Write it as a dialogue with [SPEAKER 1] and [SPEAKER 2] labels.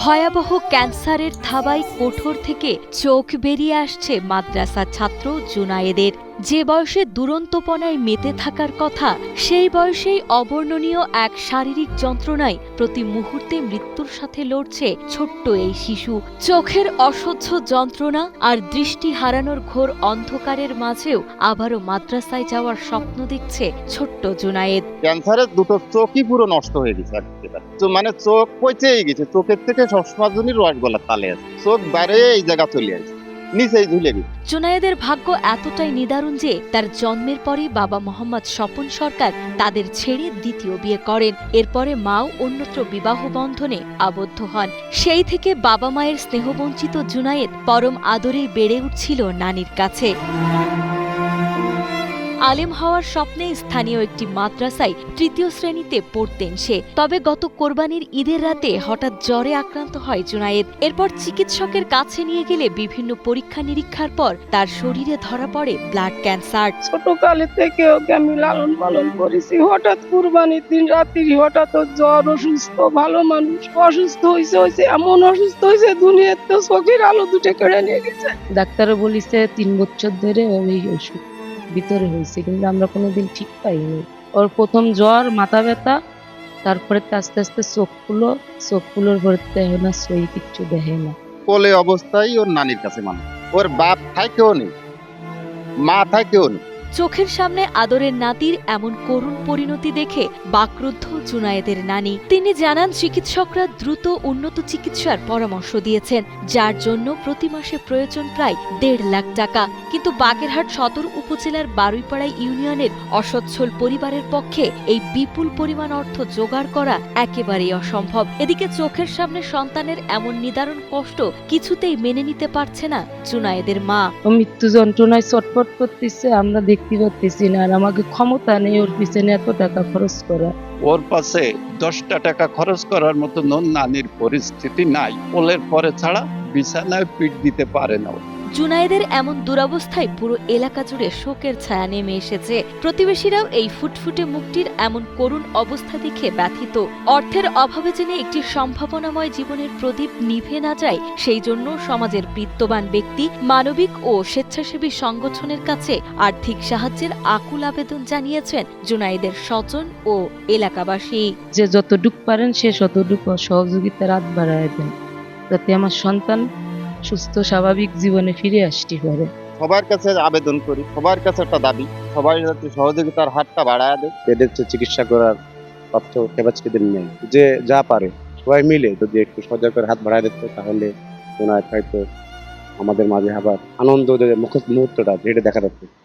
[SPEAKER 1] ভয়াবহ ক্যান্সারের থাবায় কোঠর থেকে চোখ বেরিয়ে আসছে মাদ্রাসা ছাত্র জুনায়েদের। যে বয়সে দুরন্তপনায় মেতে থাকার কথা, সেই বয়সেই অবর্ণনীয় এক শারীরিক যন্ত্রণায় প্রতি মুহূর্তে মৃত্যুর সাথে লড়ছে ছোট্ট এই শিশু। চোখের অসহ্য যন্ত্রণা আর দৃষ্টি হারানোর ঘোর অন্ধকারের মাঝেও আবারও মাদ্রাসায় যাওয়ার স্বপ্ন দেখছে ছোট্ট জুনায়েদ।
[SPEAKER 2] ক্যান্সারের দুটো চোখই পুরো নষ্ট হয়ে গেছে, মানে চোখ পচেই গেছে, চোখের থেকে সবসময় রস গলা তালে আছে, চোখ বাইরে এই জায়গা চলে আসে, নিচেই ঝুলে গেছে।
[SPEAKER 1] জুনায়েদের ভাগ্য এতটাই নিদারুণ যে তার জন্মের পরই বাবা মোহাম্মদ স্বপন সরকার তাদের ছেড়ে দ্বিতীয় বিয়ে করেন। এরপরে মাও অন্যত্র বিবাহ বন্ধনে আবদ্ধ হন। সেই থেকে বাবা মায়ের স্নেহবঞ্চিত জুনায়েদ পরম আদরেই বেড়ে উঠছিল নানির কাছে। আলেম হওয়ার স্বপ্নে স্থানীয় একটি মাদ্রাসায় তৃতীয় শ্রেণীতে পড়তেন সে। তবে গত কোরবানির ঈদের রাতে হঠাৎ জ্বরে আক্রান্ত হয় জুনায়েদ। এরপর চিকিৎসকের কাছে নিয়ে গেলে বিভিন্ন পরীক্ষা নিরীক্ষার পর তার শরীরে ধরা পড়ে ব্লাড ক্যান্সার।
[SPEAKER 3] ছোটকালে থেকে ওকে আমি লালন পালন করেছি। হঠাৎ কুরবানির দিন রাত্রি হঠাৎ জ্বর, অসুস্থ, ভালো মানুষ অসুস্থ হয়েছে এমন অসুস্থ হয়েছে দুনিয়ার তো চোখের আলো দুটো কেড়ে নিয়ে গেছে। ডাক্তারও বলিছে 3 বছর ধরে ওর এই অসুখ ভিতরে হয়েছে, কিন্তু আমরা কোনোদিন ঠিক পাইনি। ওর প্রথম জ্বর, মাথা ব্যথা, তারপরে আস্তে আস্তে চোখগুলোর পরে দেখে না, সই কিচ্ছু দেখে না।
[SPEAKER 2] কোলে অবস্থায় ওর নানির কাছে মানুষ, ওর বাপ থাকেও নেই, মা থাকেও নেই।
[SPEAKER 1] চোখের সামনে আদরের নাতির এমন করুণ পরিণতি দেখে বাকরুদ্ধ জুনায়েদের নানি। তিনি জানান চিকিৎসকরা দ্রুত উন্নত চিকিৎসার পরামর্শ দিয়েছেন, যার জন্য প্রতি মাসে প্রয়োজন প্রায় 1.5 লাখ টাকা। কিন্তু বাগেরহাট সদর উপজেলার বারুইপাড়া ইউনিয়নের অসচ্ছল পরিবারের পক্ষে এই বিপুল পরিমাণ অর্থ জোগাড় করা একেবারেই অসম্ভব। এদিকে চোখের সামনে সন্তানের এমন নিদারুণ কষ্ট কিছুতেই মেনে নিতে পারছে না জুনায়েদের মা।
[SPEAKER 3] মৃত্যু যন্ত্রণায় ছটফট করতেছে, আমরা দেখতে পাচ্ছি না। আর আমাকে ক্ষমতা নেই ওর পিছনে এত টাকা খরচ করা।
[SPEAKER 4] ওর পাশে 10টা টাকা খরচ করার মতো নানির পরিস্থিতি নাই। কোলের পরে ছাড়া বিছানায় পিঠ দিতে পারে না।
[SPEAKER 1] জুনায়েদের এমন দুরবস্থায় পুরো এলাকা জুড়ে শোকের ছায়া নেমে এসেছে। প্রতিবেশীরাও এই ফুটফুটে মুখটির এমন করুণ অবস্থা দেখে ব্যথিত। অর্থের অভাবে জেনে একটি সম্ভাবনাময় জীবনের প্রদীপ নিভে না যায়, সেই জন্য সমাজের বিত্তবান ব্যক্তি, মানবিক ও স্বেচ্ছাসেবী সংগঠনের কাছে আর্থিক সাহায্যের আকুল আবেদন জানিয়েছেন জুনায়েদের স্বজন ও এলাকাবাসী।
[SPEAKER 3] যে যতটুকু পারেন সে ততটুকু সহযোগিতার হাত বাড়ায় দেন, যাতে আমার সন্তান সুস্থ স্বাভাবিক জীবনে ফিরে আসতে পারে।
[SPEAKER 2] সবার কাছে আবেদন করি, সবার কাছে একটা দাবি, সবাই যাতে সহযোগিতার হাতটা বাড়ায় দেয়।
[SPEAKER 5] এদের চিকিৎসা করার তথ্য সেবাচিকেদের নেই, যে যা পারে সবাই মিলে যদি একটু সজাগ করে হাত বাড়ায় দিত, তাহলে হয়তো আমাদের মাঝে আবার আনন্দ মুহূর্তটা যেটা দেখা যাচ্ছে